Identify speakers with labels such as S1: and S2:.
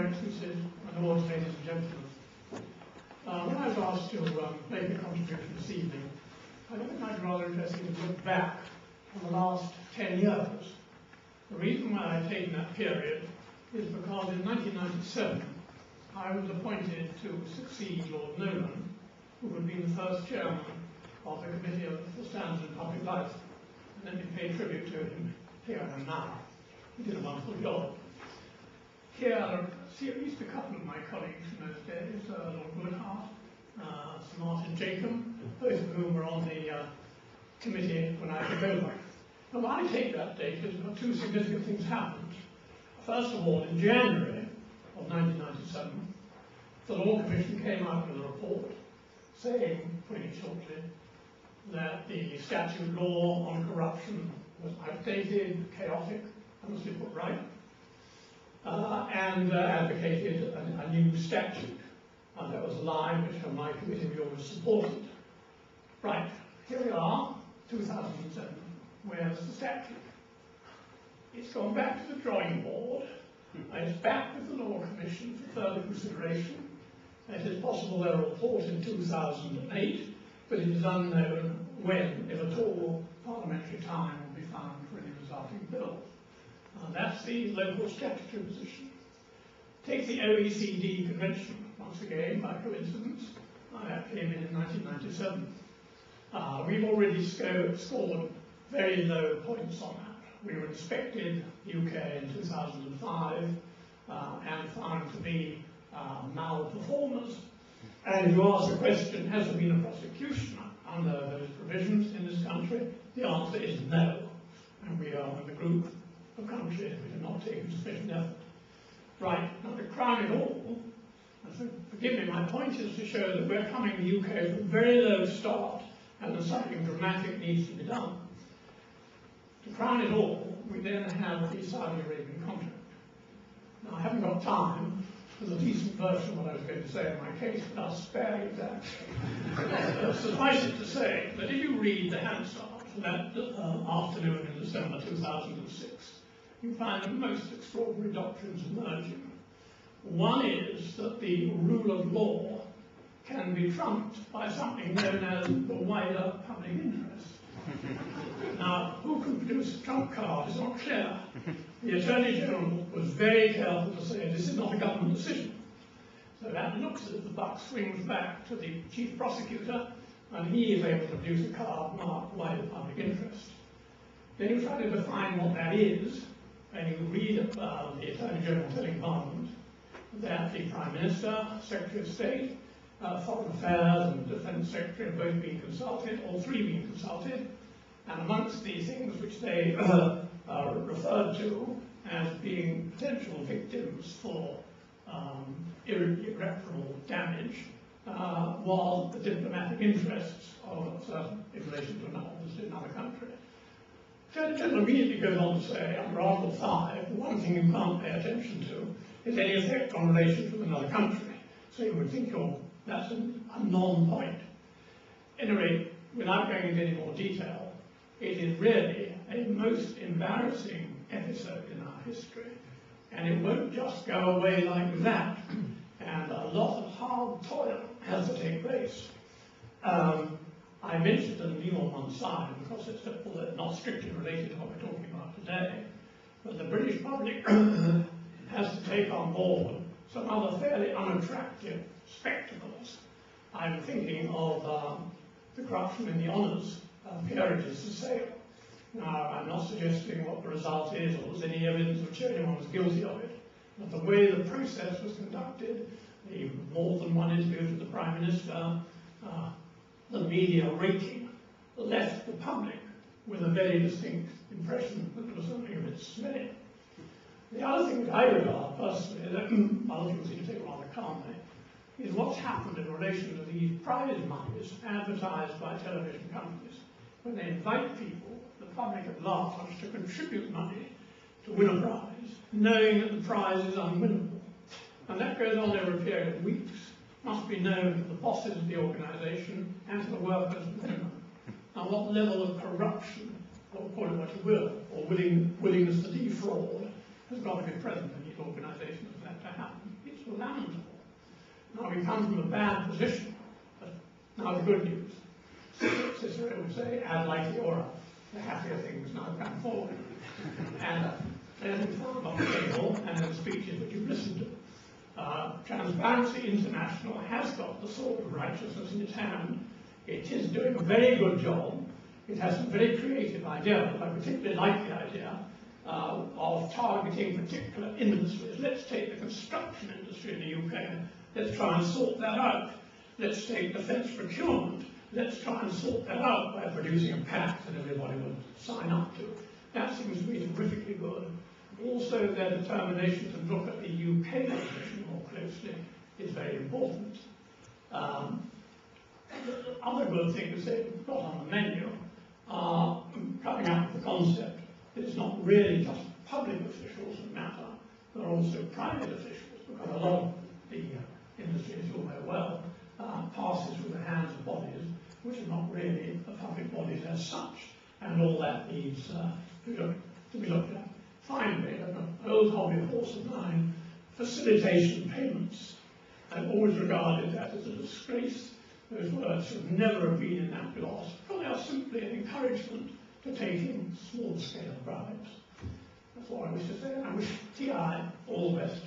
S1: Excellencies, and awards, ladies and gentlemen. When I was asked to make a contribution this evening, I don't think I'd rather interesting to look back on the last 10 years. The reason why I've taken that period is because in 1997 I was appointed to succeed Lord Nolan, who had been the first chairman of the Committee for Standards in Public Life, and let me pay tribute to him here and now. He did a wonderful job. Here are at least a couple of my colleagues from those days, Lord Woodhart, Sir Martin Jacob, both of whom were on the committee when I took over. Now, why I take that date is because two significant things happened. First of all, in January of 1997, the Law Commission came out with a report saying, putting it shortly, that the statute law on corruption was outdated, chaotic, and must be put right, and advocated a new statute. And that was a line which on my committee we always supported. Right, here we are, 2007. Where's the statute? It's gone back to the drawing board. It's back with the Law Commission for further consideration. It is possible they'll report in 2008, but it is unknown when, if at all, parliamentary time will be found for any resulting bill. That's the local statutory position. Take the OECD Convention, once again, by coincidence. That came in 1997. We've already scored very low points on that. We were inspected, UK, in 2005, and found to be malperformers. And if you ask the question, has there been a prosecution under those provisions in this country? The answer is no. And we are in the group of countries which have not taken sufficient effort. Right, now to crown it all, forgive me, my point is to show that we're coming the UK from a very low start and that something dramatic needs to be done. To crown it all, we then have the Saudi Arabian contract. Now I haven't got time for the decent version of what I was going to say in my case, but I'll spare you that. Suffice it to say that if you read the Hansard for that afternoon in December 2006, you find the most extraordinary doctrines emerging. One is that the rule of law can be trumped by something known as the wider public interest. Now, who can produce a trump card is not clear. The Attorney General was very careful to say this is not a government decision. So that looks as if the buck swings back to the Chief Prosecutor, and he is able to produce a card marked wider public interest. Then you try to define what that is, and you read the Attorney General telling Parliament that the Prime Minister, Secretary of State, Foreign Affairs and Defence Secretary have both been consulted, all three being consulted, and amongst the things which they referred to as being potential victims for irreparable damage was the diplomatic interests of certain in relation to another country. The Attorney General immediately goes on to say, under Article 5, the one thing you can't pay attention to is any effect on relations with another country. So you would think that's a non-point. Anyway, without going into any more detail, it is really a most embarrassing episode in our history, and it won't just go away like that, and a lot of hard toil has to take place. I mentioned the Neill on one side because it's not strictly related to what we're talking about today, but the British public has to take on board some other fairly unattractive spectacles. I'm thinking of the corruption in the honours peerages for sale. Now, I'm not suggesting what the result is or there's any evidence of showing anyone was guilty of it, but the way the process was conducted, the more than one interview with the Prime Minister, the media rating, left the public with a very distinct impression that there was something a bit smelly. The other thing that I regard personally, that other people seem to take rather calmly, is what's happened in relation to these prize monies advertised by television companies. When they invite people, the public at large, to contribute money to win a prize, knowing that the prize is unwinnable. And that goes on over a period of weeks. Must be known to the bosses of the organisation and to the workers within them. Now, what level of corruption, or call it what you will, or willingness to defraud, has got to be present in these organisations for that to happen. lamentable. Now we come from a bad position, but now the good news. Cicero would say, ad laetiora, the happier things now come forward. And there's been found on the table, and in the speeches that you've listened to. Transparency International has got the sword of righteousness in its hand. It is doing a very good job. It has some very creative ideas. I particularly like the idea of targeting particular industries. Let's take the construction industry in the UK. Let's try and sort that out. Let's take defence procurement. Let's try and sort that out by producing a pact that everybody would sign up to. That seems to be terrifically good. Also, their determination to look at the UK position more closely is very important. The other good things they've got on the menu are coming up with the concept that it's not really just public officials that matter, but also private officials, because a lot of the industry, as you all know well, passes through the hands of bodies which are not really the public bodies as such, and all that needs to be looked at. Finally, an old hobby horse of mine, facilitation payments. I've always regarded that as a disgrace. Those words should never have been in that gloss, because they are simply an encouragement to take in small-scale bribes. That's what I wish to say, and I wish TI all the best.